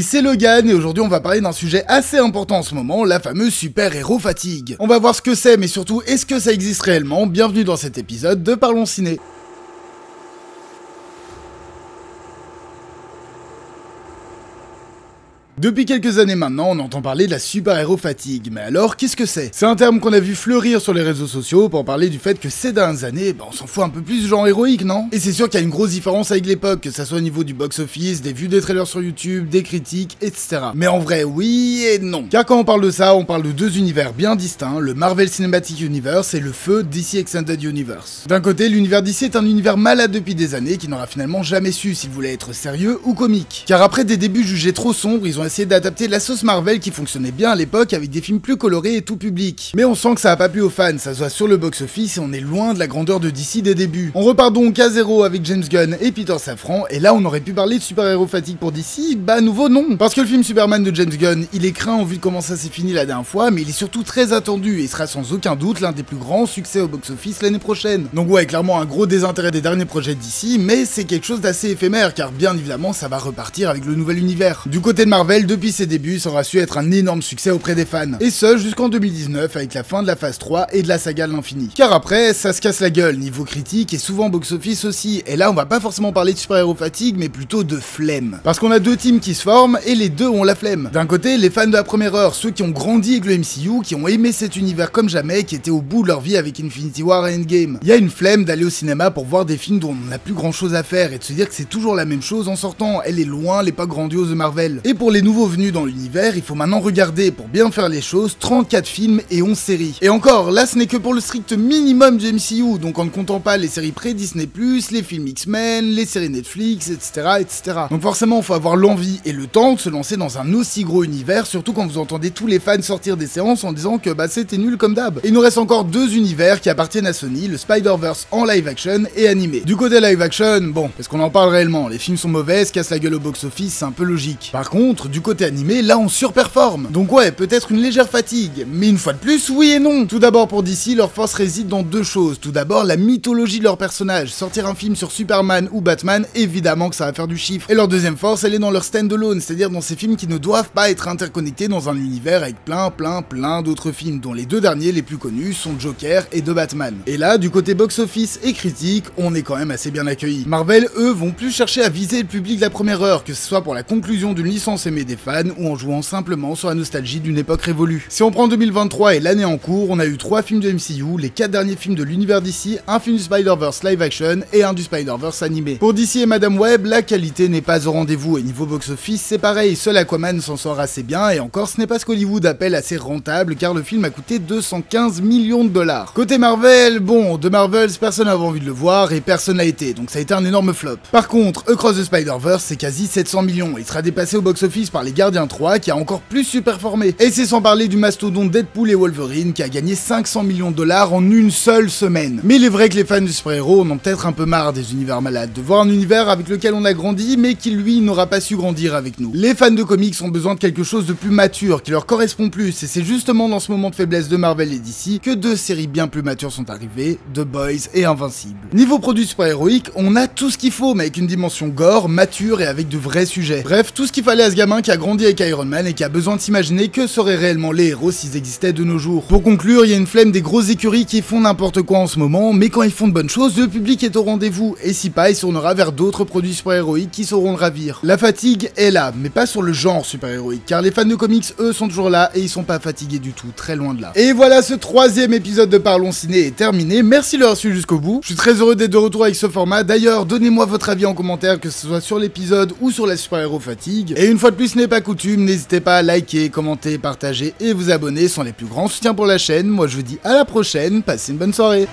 c'est Logan et aujourd'hui on va parler d'un sujet assez important en ce moment, la fameuse super-héros fatigue. On va voir ce que c'est mais surtout est-ce que ça existe réellement. Bienvenue dans cet épisode de Parlons Ciné. Depuis quelques années maintenant, on entend parler de la super-héros fatigue, mais alors qu'est-ce que c'est? C'est un terme qu'on a vu fleurir sur les réseaux sociaux pour parler du fait que ces dernières années, on s'en fout un peu plus du genre héroïque, non? Et c'est sûr qu'il y a une grosse différence avec l'époque, que ça soit au niveau du box-office, des vues des trailers sur YouTube, des critiques, etc. Mais en vrai, oui et non. Car quand on parle de ça, on parle de deux univers bien distincts, le Marvel Cinematic Universe et le feu DC Extended Universe. D'un côté, l'univers DC est un univers malade depuis des années qui n'aura finalement jamais su s'il voulait être sérieux ou comique. Car après des débuts jugés trop sombres, ils ont essayé d'adapter la sauce Marvel qui fonctionnait bien à l'époque avec des films plus colorés et tout public. Mais on sent que ça a pas plu aux fans, ça se voit sur le box-office et on est loin de la grandeur de DC des débuts. On repart donc à zéro avec James Gunn et Peter Safran, et là on aurait pu parler de super-héros fatigue pour DC, bah à nouveau non. Parce que le film Superman de James Gunn, il est craint au vu de comment ça s'est fini la dernière fois, mais il est surtout très attendu et sera sans aucun doute l'un des plus grands succès au box-office l'année prochaine. Donc ouais, clairement un gros désintérêt des derniers projets de DC, mais c'est quelque chose d'assez éphémère, car bien évidemment ça va repartir avec le nouvel univers. Du côté de Marvel, depuis ses débuts, ça aura su être un énorme succès auprès des fans. Et ce, jusqu'en 2019, avec la fin de la phase 3 et de la saga de l'infini. Car après, ça se casse la gueule, niveau critique et souvent box-office aussi. Et là, on va pas forcément parler de super-héros fatigue, mais plutôt de flemme. Parce qu'on a deux teams qui se forment, et les deux ont la flemme. D'un côté, les fans de la première heure, ceux qui ont grandi avec le MCU, qui ont aimé cet univers comme jamais, qui étaient au bout de leur vie avec Infinity War et Endgame. Il y a une flemme d'aller au cinéma pour voir des films dont on n'a plus grand chose à faire, et de se dire que c'est toujours la même chose en sortant. Elle est loin l'époque grandiose de Marvel. Et pour les nouveaux venus dans l'univers, il faut maintenant regarder, pour bien faire les choses, 34 films et 11 séries. Et encore, là ce n'est que pour le strict minimum du MCU, donc en ne comptant pas les séries pré-Disney+, les films X-Men, les séries Netflix, etc., etc. Donc forcément, il faut avoir l'envie et le temps de se lancer dans un aussi gros univers, surtout quand vous entendez tous les fans sortir des séances en disant que c'était nul comme d'hab. Et il nous reste encore deux univers qui appartiennent à Sony, le Spider-Verse en live action et animé. Du côté live action, bon, est-ce qu'on en parle réellement? Les films sont mauvais, se cassent la gueule au box-office, c'est un peu logique. Par contre, du côté animé, là on surperforme. Donc ouais, peut-être une légère fatigue, mais une fois de plus, oui et non. Tout d'abord pour DC, leur force réside dans deux choses. Tout d'abord, la mythologie de leurs personnages. Sortir un film sur Superman ou Batman, évidemment que ça va faire du chiffre. Et leur deuxième force, elle est dans leur stand-alone, c'est-à-dire dans ces films qui ne doivent pas être interconnectés dans un univers avec plein d'autres films, dont les deux derniers les plus connus sont Joker et The Batman. Et là, du côté box-office et critique, on est quand même assez bien accueillis. Marvel, eux, vont plus chercher à viser le public de la première heure, que ce soit pour la conclusion d'une licence aimée des fans ou en jouant simplement sur la nostalgie d'une époque révolue. Si on prend 2023 et l'année en cours, on a eu 3 films de MCU, les 4 derniers films de l'univers DC, un film du Spider-Verse live action et un du Spider-Verse animé. Pour DC et Madame Web, la qualité n'est pas au rendez-vous et niveau box-office, c'est pareil, seul Aquaman s'en sort assez bien et encore ce n'est pas ce qu'Hollywood appelle assez rentable car le film a coûté 215 millions de dollars. Côté Marvel, bon, de Marvels, personne n'avait envie de le voir et personne n'a été, donc ça a été un énorme flop. Par contre, Across the Spider-Verse, c'est quasi 700 millions et il sera dépassé au box-office par Les Gardiens 3 qui a encore plus superformé. Et c'est sans parler du mastodonte Deadpool et Wolverine qui a gagné 500 millions de dollars en une seule semaine. Mais il est vrai que les fans du super-héros en ont peut-être un peu marre des univers malades, de voir un univers avec lequel on a grandi mais qui lui n'aura pas su grandir avec nous. Les fans de comics ont besoin de quelque chose de plus mature, qui leur correspond plus, et c'est justement dans ce moment de faiblesse de Marvel et DC que deux séries bien plus matures sont arrivées, The Boys et Invincible. Niveau produit super-héroïque, on a tout ce qu'il faut, mais avec une dimension gore, mature et avec de vrais sujets. Bref, tout ce qu'il fallait à ce gamin qui a grandi avec Iron Man et qui a besoin de s'imaginer que seraient réellement les héros s'ils existaient de nos jours. Pour conclure, il y a une flemme des grosses écuries qui font n'importe quoi en ce moment, mais quand ils font de bonnes choses, le public est au rendez-vous, et si pas, il se tournera vers d'autres produits super-héroïques qui sauront le ravir. La fatigue est là, mais pas sur le genre super-héroïque, car les fans de comics, eux, sont toujours là, et ils sont pas fatigués du tout, très loin de là. Et voilà, ce 3e épisode de Parlons Ciné est terminé, merci de l'avoir suivi jusqu'au bout, je suis très heureux d'être de retour avec ce format, d'ailleurs, donnez-moi votre avis en commentaire, que ce soit sur l'épisode ou sur la super-héros fatigue, et une fois de plus, ce n'est pas coutume, n'hésitez pas à liker, commenter, partager et vous abonner sont les plus grands soutiens pour la chaîne. Moi je vous dis à la prochaine, passez une bonne soirée.